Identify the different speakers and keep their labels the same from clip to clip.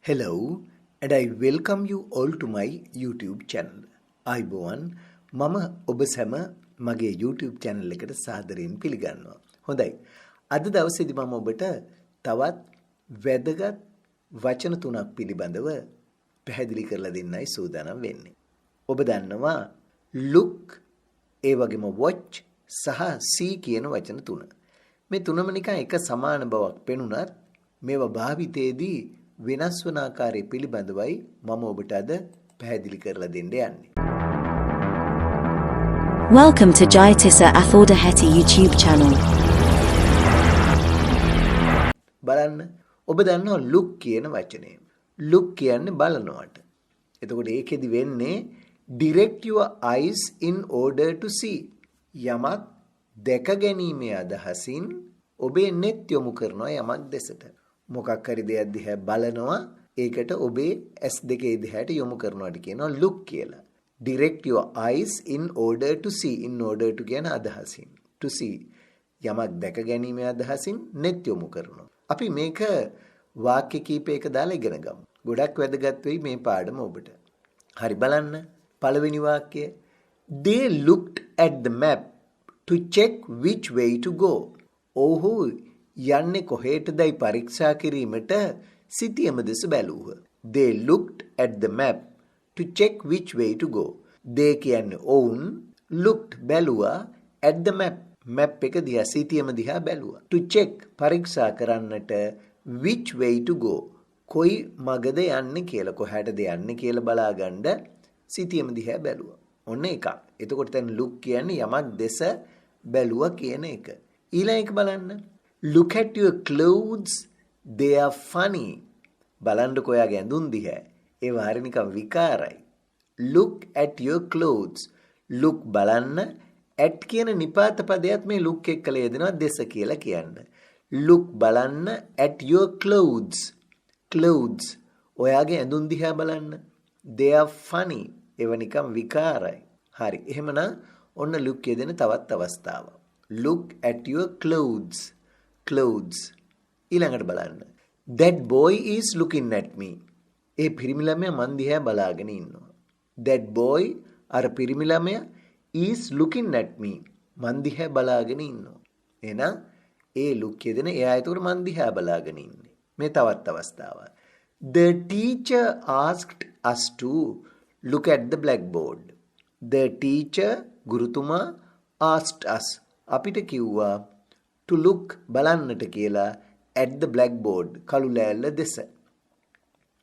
Speaker 1: Hello, and I welcome you all to my YouTube channel. අයිබෝවන් මම ඔබ සැම මගේ YouTube channel එකට සාදරයෙන් පිළිගන්නවා. හොඳයි. අද දවසේදී මම ඔබට තවත් වැදගත් වචන තුනක් පිළිබඳව පැහැදිලි කරලා දෙන්නයි සූදානම් වෙන්නේ. ඔබ දන්නවා look, ඒ වගේම watch සහ see කියන වචන තුන. මේ තුනම නිකන් එක සමාන බවක් පෙනුනත් මේවා භාවිතයේදී වෙනස් වන ආකාරය පිළිබඳවයි මම ඔබට අද පැහැදිලි කරලා දෙන්න යන්නේ.
Speaker 2: Welcome to Jayatissa Athaudahetti YouTube channel.
Speaker 1: බලන්න ඔබ දන්නවා look කියන වචනේ. look කියන්නේ බලනවට. එතකොට ඒකෙදි වෙන්නේ direct your eyes in order to see. යමක් දැක ගැනීමේ අදහසින් ඔබේ net යොමු කරනවා යමක් දෙසට. මොකක් හරි දෙයක් දිහා බලනවා ඒකට ඔබේ S2 දිහාට යොමු කරනවාට කියනවා look කියලා. direct your eyes in order to see. in order to කියන අදහසින් to see යමක් දැක ගැනීමේ අදහසින් net යොමු කරනවා. අපි මේක වාක්‍ය කීපයක දාලා ඉගෙන ගමු. ගොඩක් වැදගත් වෙයි මේ පාඩම ඔබට. හරි බලන්න. පළවෙනි වාක්‍යය they looked at the map to check which way to go. ඔහු යන්නේ කොහෙටදයි පරීක්ෂා කිරීමට සිතියම දෙස බැලූහ. They looked at the map to check which way to go. They කියන්නේ ඔවුන් looked බැලුවා at the map. map එක දිහා සිතියම දිහා බැලුවා. To check පරීක්ෂා කරන්නට which way to go. කොයි මගද යන්නේ කියලා කොහාටද යන්නේ කියලා බලාගන්න සිතියම දිහා බැලුවා. ඔන්න එකක්. එතකොට දැන් look කියන්නේ යමක් දෙස බැලුවා කියන එක. ඊළඟ එක බලන්න. Look at your clothes, they are funny. බලන්නකො ඔයාගේ ඇඳුම් දිහා. ඒවා හරිය නිකන් විකාරයි. Look at your clothes. Look බලන්න. at කියන නිපාත පදයක් මේ look එක්කලා යෙදෙනවා දෙස කියලා කියන්න. Look බලන්න at your clothes. Clothes. ඔයාගේ ඇඳුම් දිහා බලන්න. They are funny. ඒවා නිකන් විකාරයි. හරි. එහෙමනම් ඔන්න look යෙදෙන තවත් අවස්ථාවක්. Look at your clothes. Clothes. ඊළඟට බලන්න. That boy is looking at me. ඒ පිරිමි ළමයා මන් දිහා බලාගෙන ඉන්නවා. That boy අර පිරිමි ළමයා is looking at me. මන් දිහා බලාගෙන ඉන්නවා. එහෙනම් ඒ look යෙදෙන එයා ඒතකොට මන් දිහා බලාගෙන ඉන්නේ. මේ තවත් අවස්ථාවක්. The teacher asked us to look at the blackboard. The teacher ගුරුතුමා asked us අපිට කිව්වා to look බලන්නට කියලා at the blackboard කළු ලෑල්ල දෙස.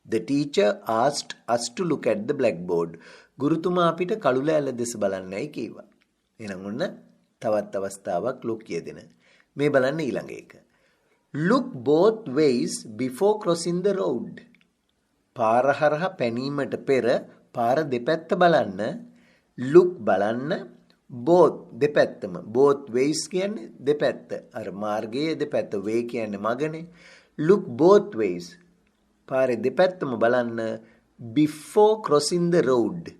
Speaker 1: The teacher asked us to look at the blackboard. ගුරුතුමා අපිට කළු ලෑල්ල දෙස බලන්නයි කිව්වා. එහෙනම් ඔන්න තවත් අවස්ථාවක් look යෙදෙන. මේ බලන්න ඊළඟ එක. Look both ways before crossing the road. පාර හරහා පැනීමට පෙර පාර දෙපැත්ත බලන්න. look බලන්න both දෙපැත්තම. both ways කියන්නේ දෙපැත්ත. අර මාර්ගයේ දෙපැත්ත. way කියන්නේ මගනේ. look both ways. පාරේ දෙපැත්තම බලන්න before crossing the road.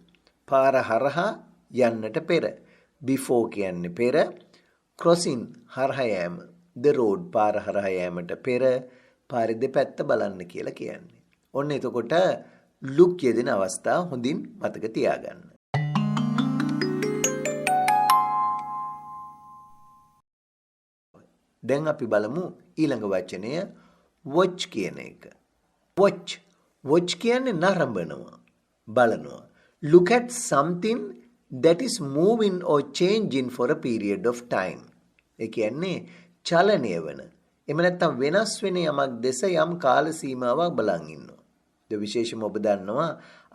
Speaker 1: පාර හරහා යන්නට පෙර. before කියන්නේ පෙර. crossing හරහා යෑම. the road පාර හරහා යෑමට පෙර පාරේ දෙපැත්ත බලන්න කියලා කියන්නේ. ඔන්න එතකොට look යෙදෙන අවස්ථාව හොඳින් මතක තියාගන්න. දැන් අපි බලමු ඊළඟ වචනය watch කියන එක. watch. watch කියන්නේ නරඹනවා. බලනවා. Look at something that is moving or changing for a period of time. ඒ කියන්නේ චලනය වෙන. එහෙම නැත්නම් වෙනස් වෙන යමක් දෙස යම් කාල සීමාවක් බලන් ඉන්නවා. ඒ විශේෂම ඔබ දන්නවා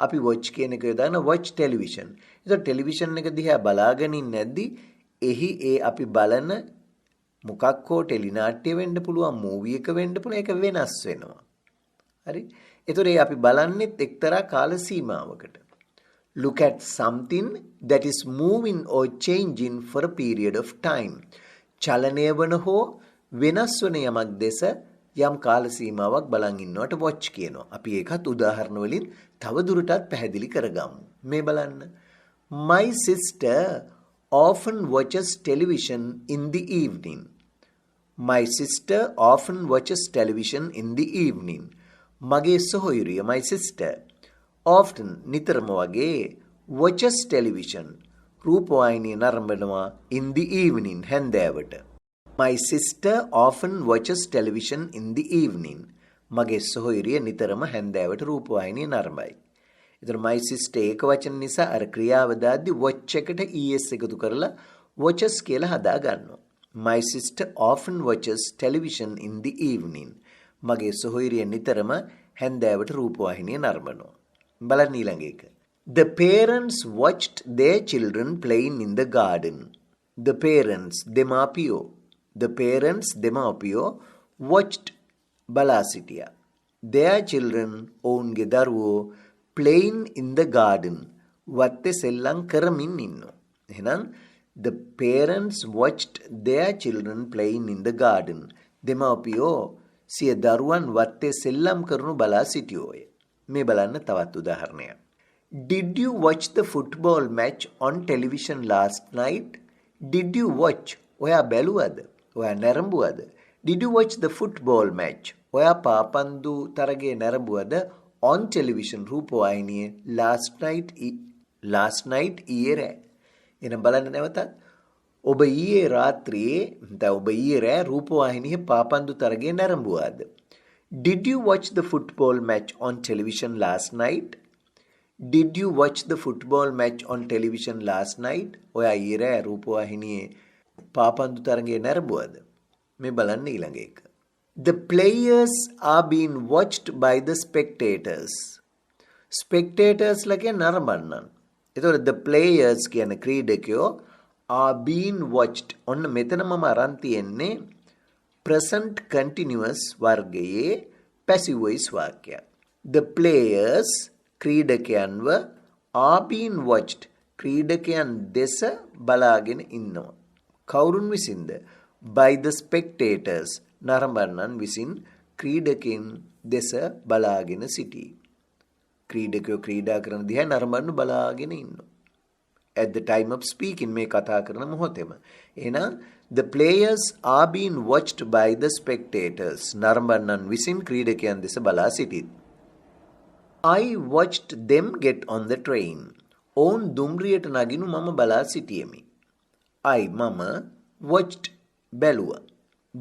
Speaker 1: අපි watch කියන එක යොදාන watch television. ඒක ටෙලිවිෂන් එක දිහා බලාගෙන ඉන්නේ නැද්දි එහි ඒ අපි බලන මොකක් හෝ ටෙලිනාට්‍ය වෙන්න පුළුවන්, මූවි එක වෙන්න පුළුවන්, ඒක වෙනස් වෙනවා. හරි? ඒතර ඒ අපි බලන්නෙත් එක්තරා කාල සීමාවකට. Look at something that is moving or changing for a period of time. චලනය වන හෝ වෙනස් වන යමක් දෙස යම් කාල සීමාවක් බලන් ඉන්නවට watch කියනවා. අපි ඒකත් උදාහරණ වලින් තව දුරටත් පැහැදිලි කරගමු. මේ බලන්න. My sister often watches television in the evening. My sister often watches television in the evening. මගේ සොහොයුරිය my sister often නිතරම වගේ watches television රූපවාහිනිය නරඹනවා in the evening හැන්දෑවට. My sister often watches television in the evening. මගේ සොහොයුරිය නිතරම හැන්දෑවට රූපවාහිනිය නරඹයි. එතන my sister ඒක වචන නිසා අර ක්‍රියාව දාද්දි watch එකට es එකතු කරලා watches කියලා හදා ගන්නවා. My sister often watches television in the evening. මගේ සොහොයුරිය නිතරම හැන්දෑවට රූපවාහිනිය නරඹනවා. බලන්න ඊළඟ එක. The parents watched their children playing in the garden. The parents දෙමාපියෝ. The parents දෙමාපියෝ watched බලා සිටියා. Their children ඔවුන්ගේ දරුවෝ playing in the garden. වත්තේ සෙල්ලම් කරමින් ඉන්නවා. එහෙනම් the parents watched their children playing in the garden. දෙමාපියෝ සිය දරුවන් වත්තේ සෙල්ලම් කරනු බලා සිටියෝය. මේ බලන්න තවත් උදාහරණයක්. Did you watch the football match on television last night? Did you watch? ඔයා බැලුවද? ඔයා නැරඹුවද? Did you watch the football match? ඔයා පාපන්දු තරගය නැරඹුවද on television රූපවාහිනියේ last night ඊයේ රෑ. එනම් බලන්න නැවතත් ඔබ ඊයේ රාත්‍රියේ ඔබ ඊයේ රෑ රූපවාහිනියේ පාපන්දු තරගය නැරඹුවාද? Did you watch the football match on television last night? Did you watch the football match on television last night? ඔයා ඊයේ රෑ රූපවාහිනියේ පාපන්දු තරගය නැරඹුවද? මේ බලන්න ඊළඟ එක. The players are being watched by the spectators. Spectators ලගේ නරඹන්නන්. එතකොට the players කියන ක්‍රීඩකයෝ are being watched. ඔන්න මෙතන මම අරන් තියෙන්නේ present continuous වර්ගයේ passive voice වාක්‍යයක්. The players ක්‍රීඩකයන්ව are being watched. ක්‍රීඩකයන් දෙස බලාගෙන ඉන්නවා. කවුරුන් විසින්ද? By the spectators. නරඹන්නන් විසින් ක්‍රීඩකයන් දෙස බලාගෙන සිටී. ක්‍රීඩකයෝ ක්‍රීඩා කරන දිහා නරඹන්න බලාගෙන ඉන්නවා. At the time of speaking මේ කතා කරන මොහොතේම. එහෙනම් the players are being watched by the spectators. නරඹන්නන් විසින් ක්‍රීඩකයන් දෙස බලා සිටී. I watched them get on the train. ඔවුන් දුම්රියට නගිනු මම බලා සිටියෙමි. I මම watched බැලුවා.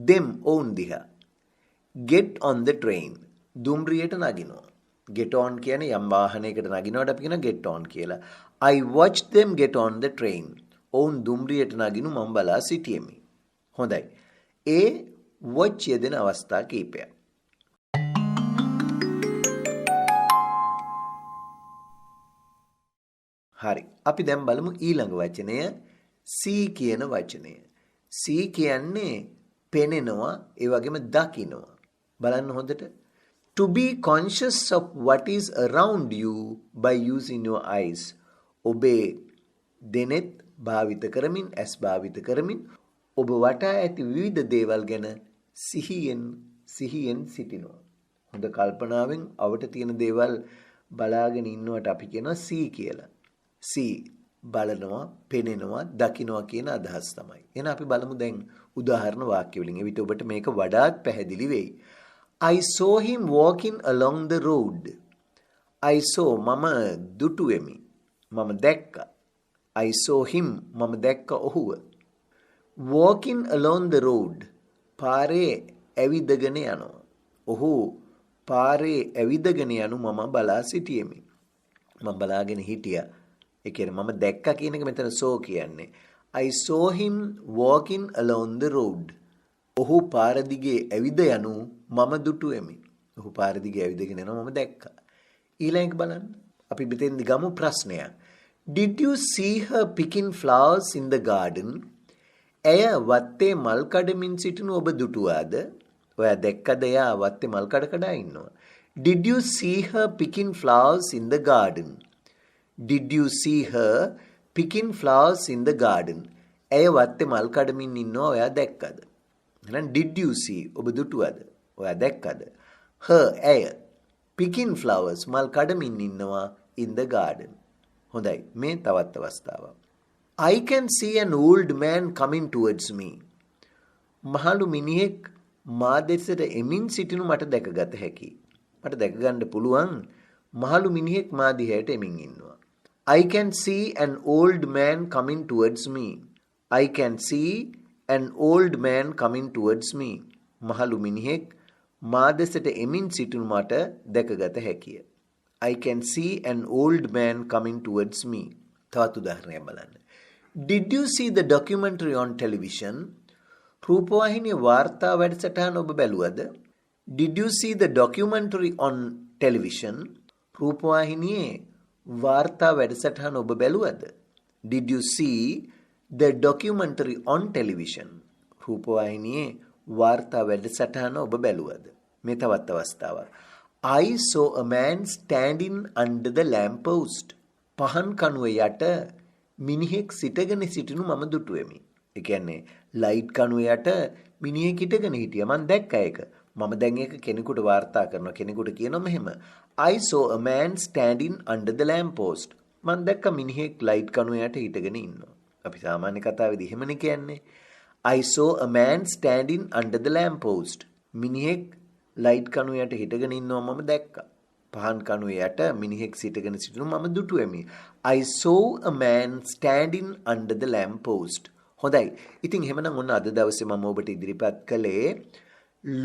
Speaker 1: them ඔවුන් දිහා. get on the train දුම්රියට නගිනවා. get on කියන්නේ යම් වාහනයකට නගිනවට අපි කියන get on කියලා. I watched them get on the train. ඔවුන් දුම්රියට නගිනු මම බලා සිටියෙමි. හොඳයි. ඒ watch යෙදෙන අවස්ථා කීපයක්. හරි. අපි දැන් බලමු ඊළඟ වචනය see කියන වචනය. see කියන්නේ පෙනෙනවා ඒ වගේම දකිනවා. බලන්න හොඳට. To be conscious of what is around you by using your eyes. ඔබේ දෙනෙත් භාවිත කරමින් ඇස් භාවිත කරමින් ඔබ වටා ඇති විවිධ දේවල් ගැන සිහියෙන් සිටිනවා. හොඳ කල්පනාවෙන් අවට තියෙන දේවල් බලාගෙන ඉන්නවට අපි කියනවා see කියලා. see බලනවා, පෙනෙනවා, දකිනවා කියන අදහස් තමයි. එහෙනම් අපි බලමු දැන් උදාහරණ වාක්‍ය වලින්. එවිට ඔබට මේක වඩාත් පැහැදිලි වෙයි. I saw him walking along the road. I saw මම දුටුවෙමි. මම දැක්කා. I saw him මම දැක්ක ඔහුව. Walking along the road පාරේ ඇවිදගෙන යනවා. ඔහු පාරේ ඇවිදගෙන යනු මම බලා සිටියෙමි. මම බලාගෙන හිටියා. ඒ කියන්නේ මම දැක්කා කියන එක මෙතන saw කියන්නේ. I saw him walking along the road. ඔහු පාර දිගේ ඇවිද යනු මම දුටුවෙමි. ඔහු පාර දිගේ ඇවිදගෙන යනවා මම දැක්කා. ඊළඟ බලන්න. අපි මෙතෙන්දි ගමු ප්‍රශ්නයක්. Did you see her picking flowers in the garden? ඇය වත්තේ මල් කඩමින් සිටිනු ඔබ දුටුවාද? ඔයා දැක්කද එයා වත්තේ මල් කඩ ඉන්නවා? Did you see her picking flowers in the garden? Did you see her picking flowers in the garden? ඇය වත්තේ මල් කඩමින් ඉන්නවා ඔයා දැක්කද? එහෙනම් did you see ඔබ දුටුවද? ඔයා දැක්කද? her ඇය picking flowers මල් කඩමින් ඉන්නවා in the garden. හොඳයි. මේ තවත් අවස්ථාවක්. I can see an old man coming towards me. මහලු මිනිහෙක් මා දෙසට එමින් සිටිනු මට දැකගත හැකියි. මට දැක ගන්න පුළුවන් මහලු මිනිහෙක් මා දිහාට එමින් ඉන්නවා. I can see an old man coming towards me. I can see an old man coming towards me. මහලු මිනිහෙක් මා දෙසට එමින් සිටිනු මට දැකගත හැකිය. I can see an old man coming towards me. තවත් උදාහරණයක් බලන්න. Did you see the documentary on television? රූපවාහිනියේ වාර්තා වැඩසටහන ඔබ බැලුවද? Did you see the documentary on television? රූපවාහිනියේ වාර්තා වැඩසටහන ඔබ බැලුවද? Did you see the documentary on television? රූපවාහිනියේ වාර්තා වැඩසටහන ඔබ බැලුවද? මේ තවත් අවස්ථාවක්. I saw a man standing under the lamp post. පහන් කණුව යට මිනිහෙක් සිටගෙන සිටිනු මම දුටුවෙමි. ඒ කියන්නේ ලයිට් කණුව යට මිනිහෙක් හිටගෙන හිටියා. මම දැක්ක ඒක. මම දැන් ඒක කෙනෙකුට වාර්තා කරනවා. කෙනෙකුට කියනවා මෙහෙම. I saw a man standing under the lamp post. මම දැක්ක මිනිහෙක් ලයිට් කණුව යට හිටගෙන ඉන්නවා. අපි සාමාන්‍ය කතාවේදී එහෙමනේ කියන්නේ. I saw a man standing under the lamp post. මිනිහෙක් ලයිට් කණුව යට හිටගෙන ඉන්නවා මම දැක්කා. පහන් කණුව යට මිනිහෙක් සිටගෙන සිටිනු මම දුටුවෙමි. I saw a man standing under the lamp post. හොඳයි. ඉතින් එහෙමනම් ඔන්න අද දවසේ මම ඔබට ඉදිරිපත් කළේ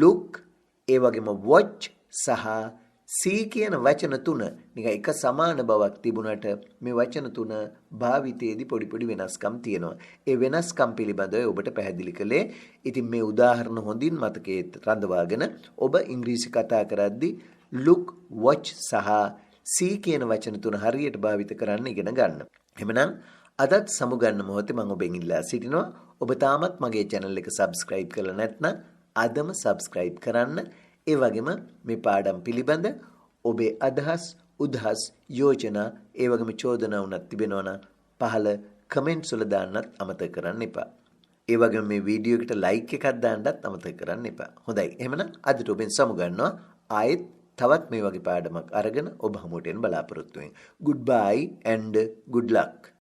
Speaker 1: look ඒ වගේම watch සහ see කියන වචන තුන නිකන් එක සමාන බවක් තිබුණට මේ වචන තුන භාවිතයේදී පොඩි වෙනස්කම් තියෙනවා. ඒ වෙනස්කම් පිළිබඳව ඔබට පැහැදිලි කළේ. ඉතින් මේ උදාහරණ හොඳින් මතකයේ රඳවාගෙන ඔබ ඉංග්‍රීසි කතා කරද්දී look, watch සහ see කියන වචන තුන හරියට භාවිත කරන්න ඉගෙන ගන්න. එහෙමනම් අදත් සමුගන්න මොහොතේ මම ඔබෙන් ඉල්ලා සිටිනවා. ඔබ තාමත් මගේ channel එක subscribe කරලා නැත්නම් අදම subscribe කරන්න. ඒ වගේම මේ පාඩම් පිළිබඳ ඔබේ අදහස්, උදහස්, යෝජනා, ඒ වගේම චෝදනා වුණත් තිබෙනවා නම් පහළ කමෙන්ට්ස් වල දාන්නත් අමතක කරන්න එපා. ඒ වගේම මේ වීඩියෝ එකට like එකක් දාන්නත් අමතක කරන්න එපා. හොඳයි. එහෙමනම් අදට ඔබෙන් සමුගන්නවා. ආයෙත් තවත් මේ වගේ පාඩමක් අරගෙන ඔබ හමුවට එන්න බලාපොරොත්තු වෙමි. Goodbye and good luck.